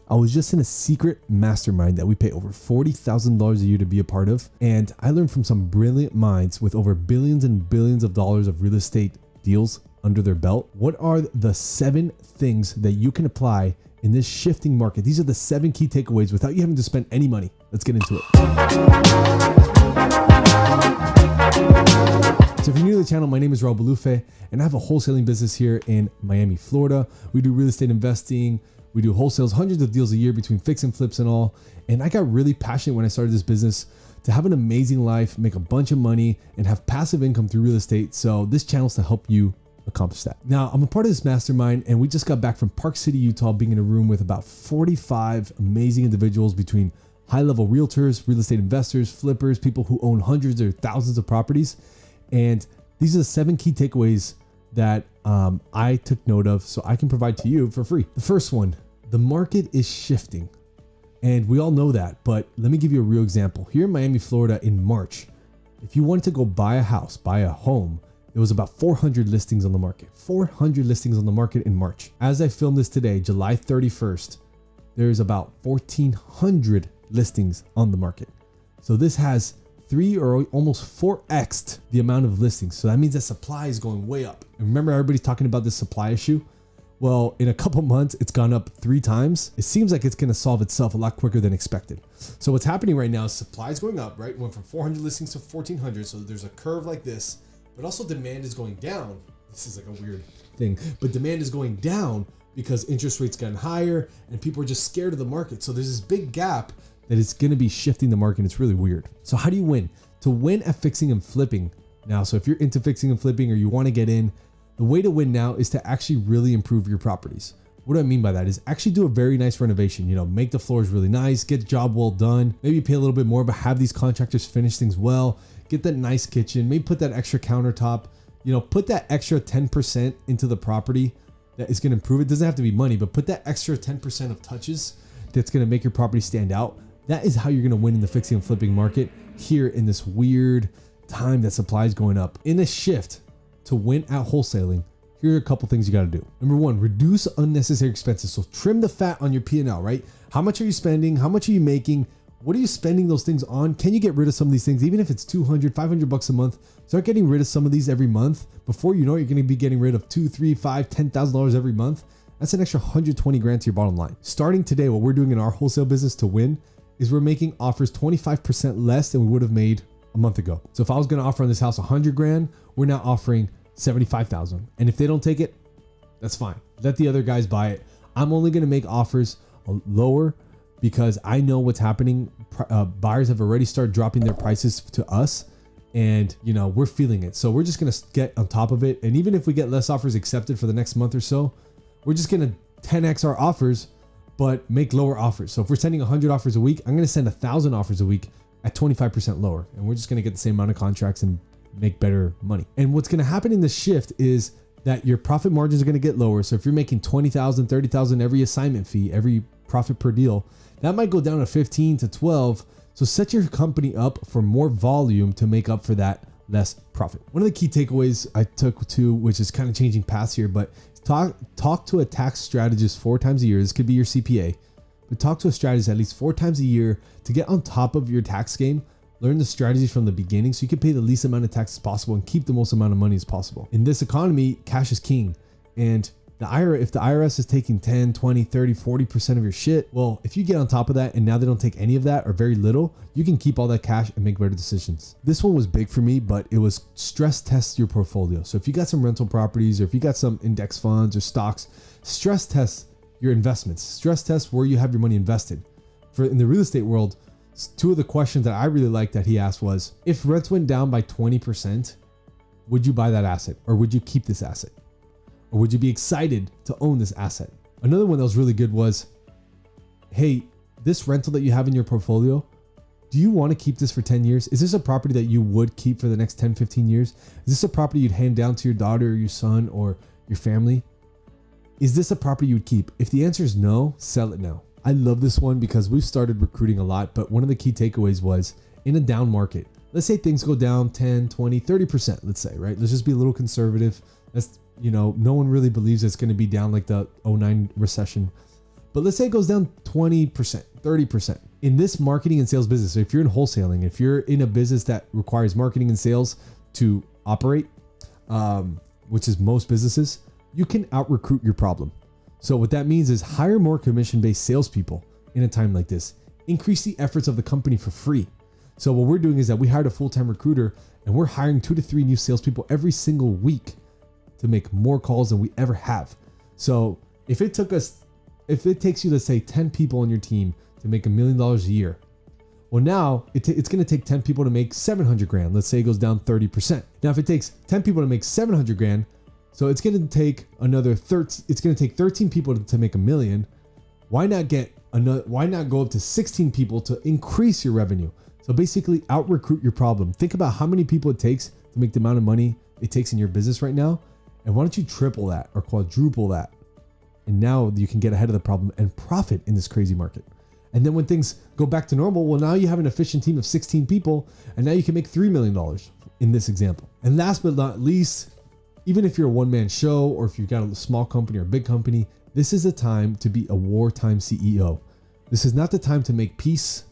I was just in a secret mastermind that we pay over $40,000 a year to be a part of. And I learned from some brilliant minds with over billions and billions of dollars of real estate deals under their belt. What are the 7 things that you can apply in this shifting market? These are the 7 key takeaways without you having to spend any money. Let's get into it. So if you're new to the channel, my name is Raul Balufe, and I have a wholesaling business here in Miami, Florida. We do real estate investing. We do wholesales, hundreds of deals a year between fix and flips and all. And I got really passionate when I started this business to have an amazing life, make a bunch of money, and have passive income through real estate. So this channel is to help you accomplish that. Now, I'm a part of this mastermind, and we just got back from Park City, Utah, being in a room with about 45 amazing individuals between high-level realtors, real estate investors, flippers, people who own hundreds or thousands of properties. And these are the 7 key takeaways that I took note of so I can provide to you for free. The first one, the market is shifting. And we all know that, but let me give you a real example. Here in Miami, Florida in March, if you wanted to go buy a house, buy a home, there was about 400 listings on the market. 400 listings on the market in March. As I film this today, July 31st, there's about 1,400 listings on the market. So this has 3 or almost 4x'd the amount of listings. So that means that supply is going way up. And remember, everybody's talking about this supply issue. Well, in a couple months, it's gone up 3 times. It seems like it's going to solve itself a lot quicker than expected. So what's happening right now is supply is going up, right? It went from 400 listings to 1,400. So there's a curve like this, but also demand is going down. This is like a weird thing, but demand is going down because interest rates gotten higher and people are just scared of the market. So there's this big gap that it's going to be shifting the market. It's really weird. So how do you win? To win at fixing and flipping now. So if you're into fixing and flipping or you want to get in, the way to win now is to actually really improve your properties. What do I mean by that is actually do a very nice renovation, make the floors really nice, get the job well done, maybe pay a little bit more, but have these contractors finish things well, get that nice kitchen, maybe put that extra countertop, put that extra 10% into the property that is going to improve it. It doesn't have to be money, but put that extra 10% of touches that's going to make your property stand out. That is how you're going to win in the fixing and flipping market here in this weird time that supply is going up. In a shift to win at wholesaling, here are a couple things you got to do. Number 1, reduce unnecessary expenses. So trim the fat on your P&L, right? How much are you spending? How much are you making? What are you spending those things on? Can you get rid of some of these things? Even if it's $200, $500 a month, start getting rid of some of these every month. Before you know it, you're going to be getting rid of $2,000, $3,000, $5,000, $10,000 every month. That's an extra 120 grand to your bottom line. Starting today, what we're doing in our wholesale business to win is we're making offers 25% less than we would have made a month ago. So if I was going to offer on this house 100 grand, we're now offering 75,000. And if they don't take it, that's fine. Let the other guys buy it. I'm only going to make offers lower because I know what's happening. Buyers have already started dropping their prices to us, and we're feeling it. So we're just going to get on top of it. And even if we get less offers accepted for the next month or so, we're just going to 10x our offers, but make lower offers. So if we're sending 100 offers a week, I'm going to send 1,000 offers a week at 25% lower. And we're just going to get the same amount of contracts and make better money. And what's going to happen in this shift is that your profit margins are going to get lower. So if you're making 20,000, 30,000 every assignment fee, every profit per deal, that might go down to 15 to 12. So set your company up for more volume to make up for that less profit. One of the key takeaways I took to, which is kind of changing paths here, but talk to a tax strategist 4 times a year. This could be your CPA, but talk to a strategist at least 4 times a year to get on top of your tax game. Learn the strategies from the beginning so you can pay the least amount of tax as possible and keep the most amount of money as possible. In this economy, cash is king. And if the IRS is taking 10, 20, 30, 40% of your shit, well, if you get on top of that and now they don't take any of that or very little, you can keep all that cash and make better decisions. This one was big for me, but it was stress test your portfolio. So if you got some rental properties or if you got some index funds or stocks, stress test your investments. Stress test where you have your money invested. In the real estate world, 2 of the questions that I really liked that he asked was, if rents went down by 20%, would you buy that asset or would you keep this asset? Or would you be excited to own this asset? Another one that was really good was, hey, this rental that you have in your portfolio, do you want to keep this for 10 years? Is this a property that you would keep for the next 10, 15 years? Is this a property you'd hand down to your daughter or your son or your family? Is this a property you would keep? If the answer is no, sell it now. I love this one because we've started recruiting a lot, but one of the key takeaways was in a down market, let's say things go down 10, 20, 30%, let's say, right? Let's just be a little conservative. No one really believes it's going to be down like the 2009 recession. But let's say it goes down 20%, 30%. In this marketing and sales business, so if you're in wholesaling, if you're in a business that requires marketing and sales to operate, which is most businesses, you can out-recruit your problem. So what that means is hire more commission-based salespeople in a time like this. Increase the efforts of the company for free. So what we're doing is that we hired a full-time recruiter and we're hiring 2 to 3 new salespeople every single week to make more calls than we ever have. So if it takes you, let's say 10 people on your team to make $1 million a year, well, now it's going to take 10 people to make 700 grand. Let's say it goes down 30%. Now, if it takes 10 people to make 700 grand, so it's going to take it's going to take 13 people to make $1 million. Why not go up to 16 people to increase your revenue? So basically out recruit your problem. Think about how many people it takes to make the amount of money it takes in your business right now. And why don't you triple that or quadruple that? And now you can get ahead of the problem and profit in this crazy market. And then when things go back to normal, well, now you have an efficient team of 16 people and now you can make $3 million in this example. And last but not least, even if you're a one-man show or if you've got a small company or a big company, this is a time to be a wartime CEO. This is not the time to make peace.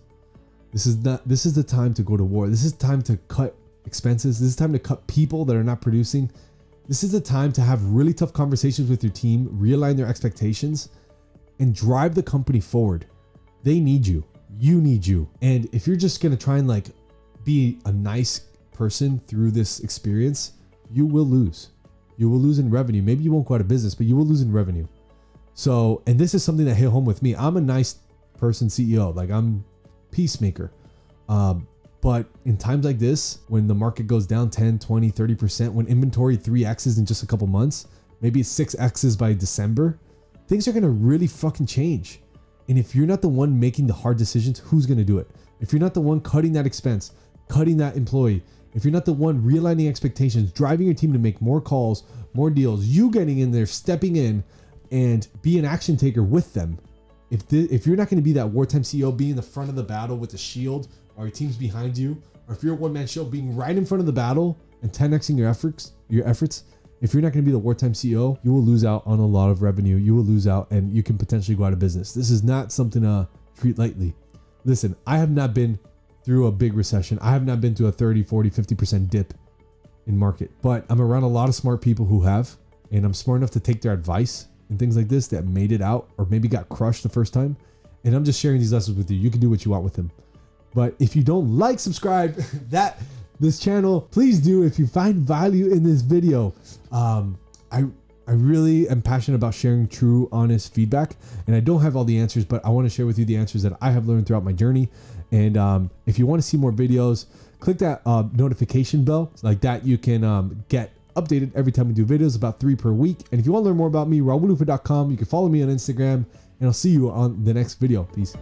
This is the time to go to war. This is time to cut expenses. This is time to cut people that are not producing. This is the time to have really tough conversations with your team, realign their expectations, and drive the company forward. They need you. You need you. And if you're just going to try and be a nice person through this experience, you will lose. You will lose in revenue. Maybe you won't go out of business, but you will lose in revenue. So, and this is something that hit home with me. I'm a nice person CEO. I'm peacemaker. But in times like this, when the market goes down 10, 20, 30%, when inventory 3X's in just a couple months, maybe 6X's by December, things are going to really fucking change. And if you're not the one making the hard decisions, who's going to do it? If you're not the one cutting that expense, cutting that employee, if you're not the one realigning expectations, driving your team to make more calls, more deals, you getting in there, stepping in and be an action taker with them. If you're not going to be that wartime CEO, being in the front of the battle with the shield, or your team's behind you, or if you're a one-man show, being right in front of the battle and 10xing your efforts, if you're not going to be the wartime CEO, you will lose out on a lot of revenue. You will lose out and you can potentially go out of business. This is not something to treat lightly. Listen, I have not been through a big recession. I have not been to a 30, 40, 50% dip in market, but I'm around a lot of smart people who have, and I'm smart enough to take their advice and things like this that made it out or maybe got crushed the first time. And I'm just sharing these lessons with you. You can do what you want with them. But if you don't subscribe this channel, please do. If you find value in this video, I really am passionate about sharing true, honest feedback. And I don't have all the answers, but I want to share with you the answers that I have learned throughout my journey. And if you want to see more videos, click that notification bell. Like that, you can get updated every time we do videos, about 3 per week. And if you want to learn more about me, raulbulufa.com. You can follow me on Instagram, and I'll see you on the next video. Peace.